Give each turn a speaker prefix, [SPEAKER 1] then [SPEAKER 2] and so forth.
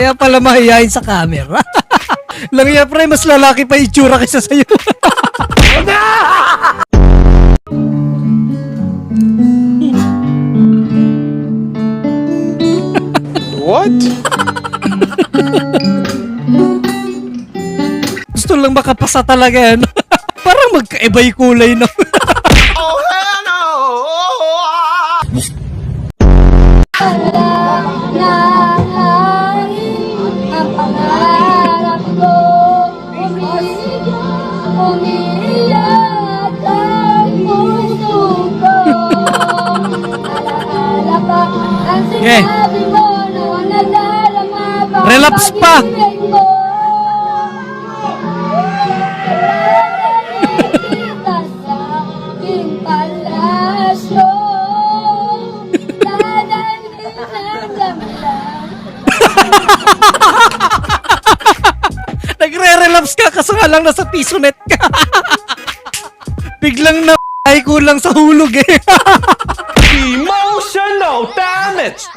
[SPEAKER 1] Kaya pala mahihain sa camera. Lang yan, pre, mas lalaki pa itsura kaysa sa'yo.
[SPEAKER 2] What?
[SPEAKER 1] Gusto lang makapasa talaga yan. Parang magkaiba yung kulay, no?
[SPEAKER 2] Oh, hell no!
[SPEAKER 3] Ang pangarap ko, umiiyak ang puso ko. Alaala pa ang sinabi mo noong nadarama pa.
[SPEAKER 1] Relapse pa.
[SPEAKER 3] Pag-ibig mo. Kita sa aking palasyo. Dadalhin ang gamlang.
[SPEAKER 1] Nagre-relapse ka kasi nga lang nasa pisonet ka. Biglang na ay kulang sa hulog eh.
[SPEAKER 2] Emotional damage!